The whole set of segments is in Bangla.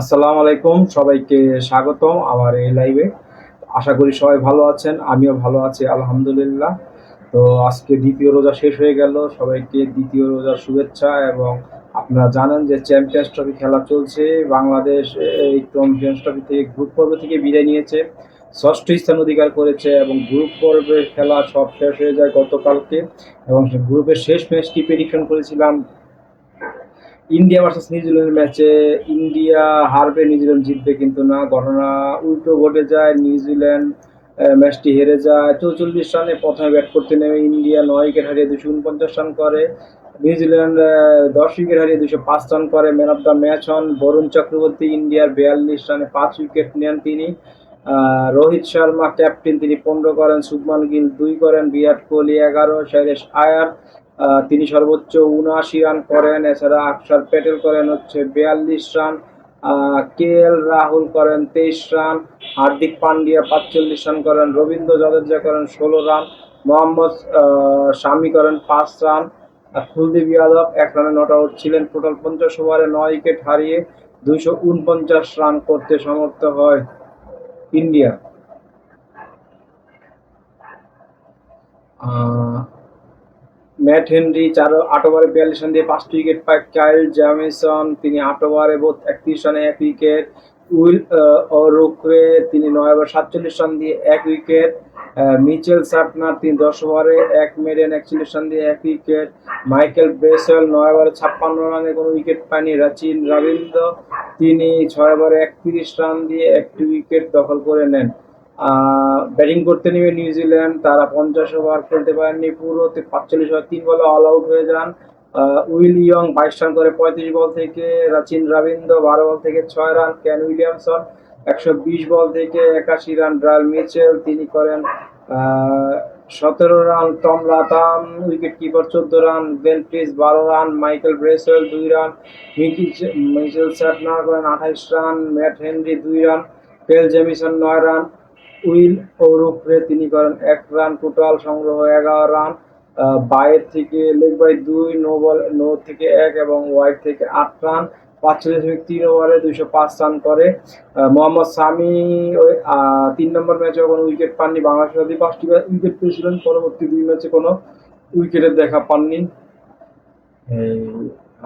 আসসালামু আলাইকুম, সবাইকে স্বাগতম আমার এই লাইভে। আশা করি সবাই ভালো আছেন, আমিও ভালো আছি আলহামদুলিল্লাহ। তো আজকে দ্বিতীয় রোজা শেষ হয়ে গেল, সবাইকে দ্বিতীয় রোজার শুভেচ্ছা। এবং আপনারা জানেন যে চ্যাম্পিয়ন্স ট্রফি খেলা চলছে। বাংলাদেশ এই চ্যাম্পিয়ন্স ট্রফি থেকে গ্রুপ পর্ব থেকে বিদায় নিয়েছে, ষষ্ঠ স্থান অধিকার করেছে এবং গ্রুপ পর্বের খেলা সব শেষ হয়ে যায় গতকালকে। এবং গ্রুপের শেষ ম্যাচটি প্রেডিকশন করেছিলাম ইন্ডিয়া ভার্সেস নিউজিল্যান্ড ম্যাচে। ইন্ডিয়া হারবে, নিউজিল্যান্ড জিতবে, কিন্তু না, ঘটনা উল্টো ঘটে যায়। নিউজিল্যান্ড ম্যাচটি হেরে যায় 44 রানে। প্রথমে ব্যাট করতে নেমে ইন্ডিয়া 9 উইকেট হারিয়ে 249 রান করে। নিউজিল্যান্ড 10 উইকেট হারিয়ে 205 রান করে। ম্যান অফ দ্য ম্যাচ হন বরুণ চক্রবর্তী। ইন্ডিয়ার 42 রানে 5 উইকেট নেন তিনি। রোহিত শর্মা ক্যাপ্টেন, তিনি 15 করেন। শুভমান গিল 2 করেন। বিরাট কোহলি 11। শ্রেয়স আয়ার তিনি সর্বোচ্চ 79 রান করেন। এছাড়া অক্ষর প্যাটেল করেন হচ্ছে 42 রান। কে এল রাহুল করেন 23 রান। হার্দিক পান্ডিয়া 45 রান করেন। রবীন্দ্র জাদেজা করেন 16 রান। মোহাম্মদ শামি করেন 5 রান। কুলদীপ যাদব 1 রানে নট আউট ছিলেন। টোটাল 50 ওভারে 9 উইকেট হারিয়ে 249 রান করতে সমর্থ হয় ইন্ডিয়া। ম্যাট হেনরি 8 ওভারে 42 রান দিয়ে 5টি উইকেট পায়। কাইল জ্যামিসন তিনি 8 ওভারে 31 রানে 1 উইকেট। উইল ওরুকরে তিনি 9 ওভার 47 রান দিয়ে 1 উইকেট। মিচেল সাটনার তিনি 10 ওভারে 1 মেডেন 41 রান দিয়ে 1 উইকেট। মাইকেল ব্রেসওয়েল 9 ওভারে 56 রানে কোনো উইকেট পায়নি। রাচিন রবীন্দ্র তিনি 6 ওভারে 31 রান দিয়ে 1টি উইকেট দখল করে নেন। ব্যাটিং করতে নেমে নিউজিল্যান্ড তারা 50 ওভার খেলতে পারেননি পুরো। 45 ওভার 3 বলে অল আউট হয়ে যান। উইল ইয়ং 22 রান করে 35 বল থেকে। রাচিন রবীন্দ্র 12 বল থেকে 6 রান। কেন উইলিয়ামসন 120 বল থেকে 81 রান। ড্রায়াল মিচেল তিনি করেন 17 run. Tom Latham wicket keeper 14 run. Glenn প্রিস 12 run. Michael Bracewell 2 run. Mitchell Santner করেন 28 রান। Matt Henry 2 run. পেল জেমিসন 9 রান। উইল ওরুকরে তিনি করেন 1 রান। টোটাল সংগ্রহ 11 রান। বাইর থেকে লেগ বাই 2, নো থেকে 1 এবং ওয়াইড থেকে 8 রান। 45.3 ওভারে 205 রান করে। মোহাম্মদ শামি 3 নম্বর ম্যাচে কোনো উইকেট পাননি। বাংলাদেশের সাথে 5টি উইকেট পেয়েছিলেন, পরবর্তী 2 ম্যাচে কোনো উইকেটের দেখা পাননি।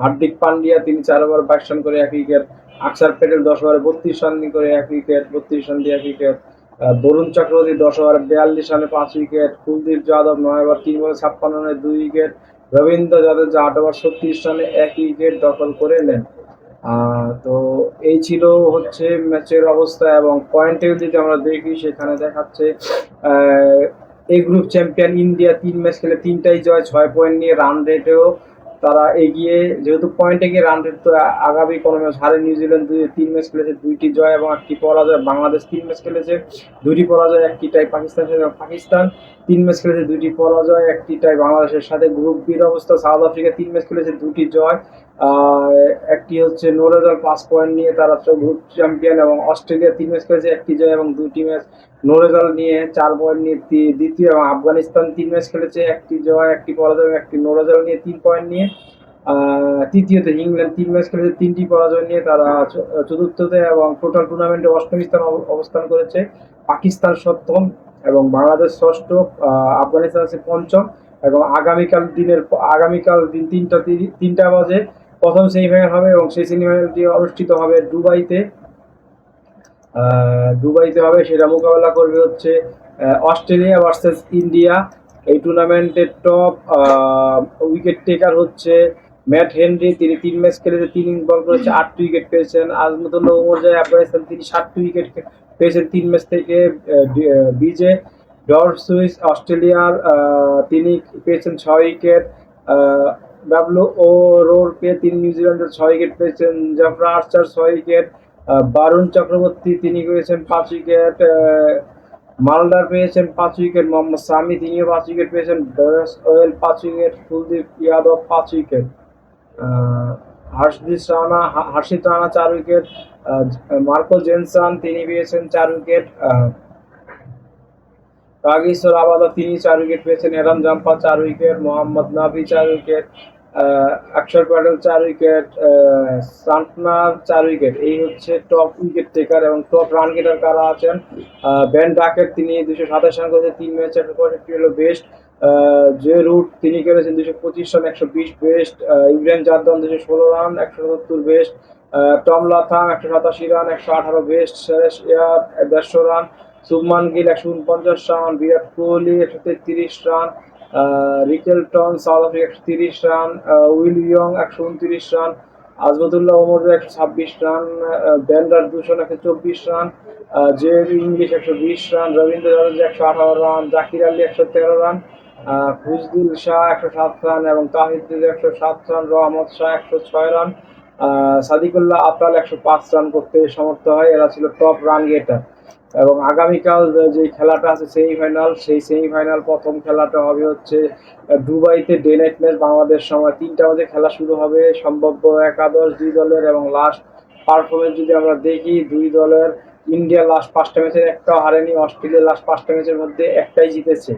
হার্দিক পান্ডিয়া তিনি 4 ওভার 22 রান করে 1 উইকেট। অক্ষর প্যাটেল 10 ওভারে 32 রান করে 1 উইকেট, 32 রান দিয়ে 1 উইকেট। বরুণ চক্রবর্তী 10 ওভারে 42 রানে 5 উইকেট। কুলদীপ যাদব 9 ওভার 3 বলে 56 রানে 2 উইকেট। রবীন্দ্র জাদেজা 8 ওভার 36 রানে 1 উইকেট দখল করে নেন। তো এই ছিল হচ্ছে ম্যাচের অবস্থা। এবং পয়েন্ট টেবিল যদি আমরা দেখি, সেখানে দেখাচ্ছে এই গ্রুপ চ্যাম্পিয়ন ইন্ডিয়া 3 ম্যাচ খেলে 3টাই জয়, 6 পয়েন্ট নিয়ে। রান রেটেও তারা এগিয়ে, যেহেতু পয়েন্টে গিয়ে রান রেট তো আগামী কোনো ম্যাচ হারে। নিউজিল্যান্ড 3 ম্যাচ খেলেছে, 2টি জয় এবং 1টি পরাজয়। বাংলাদেশ 3 ম্যাচ খেলেছে, 2টি পরাজয় 1টি টাই। পাকিস্তান 3 ম্যাচ খেলেছে, 2টি পরাজয় 1টি টাই বাংলাদেশের সাথে। গ্রুপ বির অবস্থা, সাউথ আফ্রিকা 3 ম্যাচ খেলেছে, 2টি জয়, একটি হচ্ছে নো রেজাল্ট, 5 পয়েন্ট নিয়ে তারা গ্রুপ চ্যাম্পিয়ন। এবং অস্ট্রেলিয়া 3 ম্যাচ খেলেছে, 1টি জয় এবং 2টি ম্যাচ নো রেজাল্ট নিয়ে 4 পয়েন্ট নিয়ে দ্বিতীয়। এবং আফগানিস্তান 3 ম্যাচ খেলেছে, 1টি জয় 1টি পরাজয় এবং 1টি নো রেজাল্ট নিয়ে 3 পয়েন্ট নিয়ে তৃতীয়তে। ইংল্যান্ড 3 ম্যাচ খেলেছে, 3টি পরাজয় নিয়ে তারা চতুর্থতে এবং টোটাল টুর্নামেন্টে অষ্টম স্থান অবস্থান করেছে। পাকিস্তান সপ্তম এবং বাংলাদেশ ষষ্ঠ। আফগানিস্তান আছে পঞ্চম। এবং আগামীকাল দিন 3টা বাজে প্রথম সেমিফাইনাল হবে এবং সেই সেমিফাইনালটি অনুষ্ঠিত হবে দুবাইতে হবে। সেটা মোকাবেলা করবে হচ্ছে অস্ট্রেলিয়া ভার্সেস ইন্ডিয়া। এই টুর্নামেন্টের টপ উইকেট টেকার হচ্ছে ম্যাট হেনরি। তিনি 3 ম্যাচ খেলেছে, 3 বল করেছে, 8টি উইকেট পেয়েছেন। আজমতুল্লাহ উমরজাই আফগানিস্তান তিনি 7টি উইকেট পেয়েছেন 3 ম্যাচ থেকে। বিজে ডরসুইস অস্ট্রেলিয়ার তিনি পেয়েছেন 6 উইকেট। ডাব্লু ও রোরকে তিনি নিউজিল্যান্ডের 6 উইকেট পেয়েছেন। জাফরা আর্চার 6 উইকেট। বারুণ চক্রবর্তী তিনি পেয়েছেন 5 উইকেট। মালদার পেয়েছেন 5 উইকেট। মোহাম্মদ শামি তিনিও 5 উইকেট পেয়েছেন। ওয়েল 5 wicket. Kuldeep Yadav 5 wicket. Harshit Rana 4 wicket. Marco Jansen তিনি পেয়েছেন 4 উইকেট। কাগিসো রাবাদা তিনি 4 উইকেট পেয়েছেন। Adam Zampa 4 wicket. মোহাম্মদ নাবি 4 উইকেট। অক্ষর প্যাটেল 4 উইকেট, সান্টনার 4 উইকেট। এই হচ্ছে টপ উইকেট টেকার এবং টপ রান গেটার কারা আছেন। বেন ডাকেট তিনি 227 রান করেছেন 3 ম্যাচে, 165 হলো বেস্ট। যে রুট তিনি করেছেন 225 run, 120 best. Ibrahim Zadran 216 run, 170 best. Tom Latham 187 run, 118 best. Suresh Iyer 150 run, Shubman Gill 149 run, Virat Kohli 133 run, Rickelton South Africa 130 run, Will Young 129 run, Azmatullah Omar 126 run, বেন্ডার দূষণ 124 রান, জেড Inglis 120 run, Ravindra Jadeja 118 run, Jaker Ali 113 run, Khushdil Shah 107 run এবং Tahid 107 run, Rahmat Shah 106 run, Sediqullah Atal 105 run করতে সমর্থ হয়। এরা ছিল টপ রান গেটার। এবং আগামীকাল যে খেলাটা আছে সেমিফাইনাল, সেই সেমিফাইনাল প্রথম খেলাটা হবে হচ্ছে দুবাইতে ডে নাইট ম্যাচ। বাংলাদেশ সময় 3টা বাজে খেলা শুরু হবে। সম্ভাব্য একাদশ দুই দলের এবং লাস্ট পারফরমেন্স যদি আমরা দেখি, দুই দলের ইন্ডিয়া লাস্ট 5টা ম্যাচের একটাও হারেনি, অস্ট্রেলিয়া লাস্ট 5টা ম্যাচের মধ্যে একটাই জিতেছে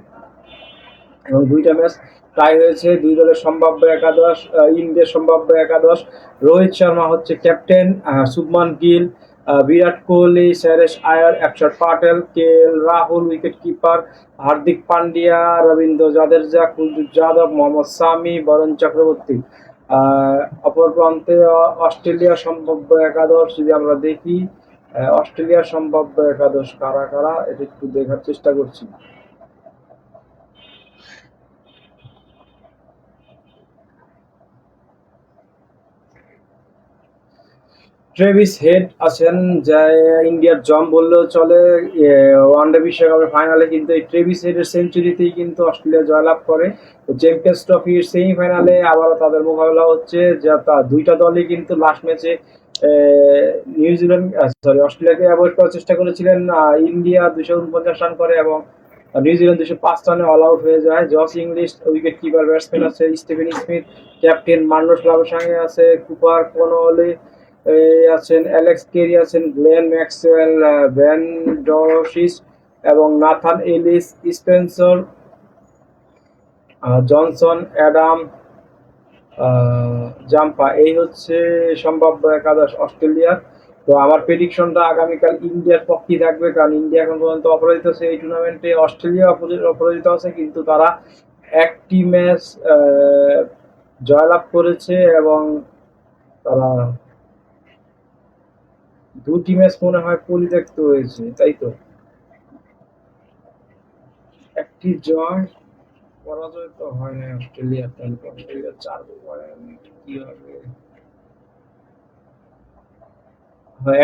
এবং 2টা ম্যাচ টাই হয়েছে। দুই দলের সম্ভাব্য একাদশ, ইন্ডিয়ার সম্ভাব্য একাদশ: রোহিত শর্মা হচ্ছে ক্যাপ্টেন, শুভমান গিল, বিরাট কোহলি, শ্রেয়স আয়ার, অক্ষর প্যাটেল, কে এল রাহুল উইকেট কিপার, হার্দিক পান্ডিয়া, রবীন্দ্র জাদেজা, কুলদীপ যাদব, মোহাম্মদ সামি, বরুণ চক্রবর্তী। অপর প্রান্তে অস্ট্রেলিয়ার সম্ভাব্য একাদশ যদি আমরা দেখি, অস্ট্রেলিয়ার সম্ভাব্য একাদশ কারা কারা এটা একটু দেখার চেষ্টা করছি। ট্রেভিস হেড আছেন, যা ইন্ডিয়ার জম বললেও চলে। ওয়ানডে বিশ্বকাপের ফাইনালে কিন্তু এই ট্রেভিস হেডের সেঞ্চুরিতেই কিন্তু অস্ট্রেলিয়া জয়লাভ করে। তো চ্যাম্পিয়ন্স ট্রফির সেমিফাইনালে আবারও তাদের মোকাবেলা হচ্ছে, যা দুইটা দলই কিন্তু লাস্ট ম্যাচে নিউজিল্যান্ড অস্ট্রেলিয়াকে অ্যাভয়েড করার চেষ্টা করেছিলেন। ইন্ডিয়া 249 রান করে এবং নিউজিল্যান্ড 205 রানে অল আউট হয়ে যায়। Jos English wicket keeper, batsman আছে স্টিভেন স্মিথ, ক্যাপ্টেন মান্ডস লাবুসাঙ্গে আছে, কুপার কোনলি আছেন, অ্যালেক্স কেরি আছেন, গ্লেন ম্যাক্সওয়েল, ভ্যান ডরসিস এবং Nathan Ellis, Spencer Johnson, Adam Zampa. এই হচ্ছে সম্ভাব্য একাদশ অস্ট্রেলিয়ার। তো আমার প্রেডিকশনটা আগামীকাল ইন্ডিয়ার পক্ষেই থাকবে, কারণ ইন্ডিয়া এখন পর্যন্ত অপরাজিত আছে এই টুর্নামেন্টে। অস্ট্রেলিয়া অপরাজিত আছে, কিন্তু তারা একটি ম্যাচ জয়লাভ করেছে এবং তারা 2টি ম্যাচ মনে হয় পরিত্যক্ত হয়েছে, তাই তো? একটি জয়, পরাজয় তো হয় না অস্ট্রেলিয়ার। তাহলে অস্ট্রেলিয়া 4 পয়েন্ট কি হবে?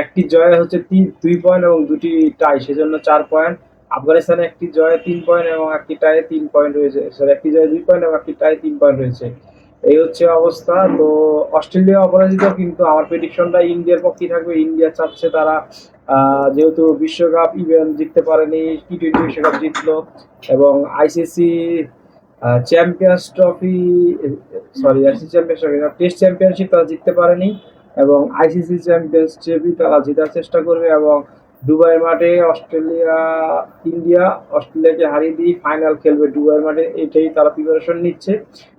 একটি জয় হচ্ছে 2 পয়েন্ট এবং 2টি টাই, সেজন্য 4 পয়েন্ট। আফগানিস্তানে একটি জয়ে 3 পয়েন্ট এবং একটি টাইয়ে 3 পয়েন্ট হয়েছে। সরি, একটি জয়ে 2 পয়েন্ট এবং একটি টাইয়ে 3 পয়েন্ট হয়েছে। এই হচ্ছে অবস্থা। তো অস্ট্রেলিয়া অপরাজিত, কিন্তু আমার প্রেডিকশনটা ইন্ডিয়ার পক্ষেই থাকবে। ইন্ডিয়া চাচ্ছে তারা, যেহেতু বিশ্বকাপ ইভেন্ট জিততে পারেনি, টি-20 বিশ্বকাপ জিতলো এবং ICC champions trophy, sorry ICC champions trophy না, টেস্ট চ্যাম্পিয়নশিপ তারা জিততে পারেনি এবং আইসিসি চ্যাম্পিয়ন্স ট্রফি তারা জেতার চেষ্টা করবে এবং দুবাই মাঠে ইন্ডিয়া অস্ট্রেলিয়াকে হারিয়ে দিয়ে ফাইনাল খেলবে দুবাই মাঠে। এটাই তারা প্রিপারেশন নিচ্ছে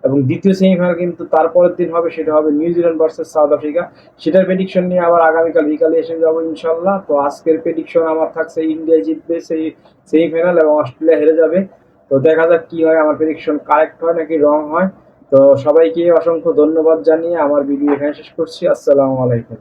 এবং দ্বিতীয় সেমিফাইনাল কিন্তু তারপরের দিন হবে, সেটা হবে নিউজিল্যান্ড ভার্সেস সাউথ আফ্রিকা। সেটার প্রেডিকশন নিয়ে আবার আগামীকাল বিকালে এসে যাবো ইনশাল্লাহ। তো আজকের প্রেডিকশন আমার থাকছে ইন্ডিয়া জিতবে সেই সেমিফাইনাল এবং অস্ট্রেলিয়া হেরে যাবে। তো দেখা যাক কি হয়, আমার প্রেডিকশন কারেক্ট হয় নাকি রং হয়। তো সবাইকে অসংখ্য ধন্যবাদ জানিয়ে আমার ভিডিও এখানে শেষ করছি। আসসালামু আলাইকুম।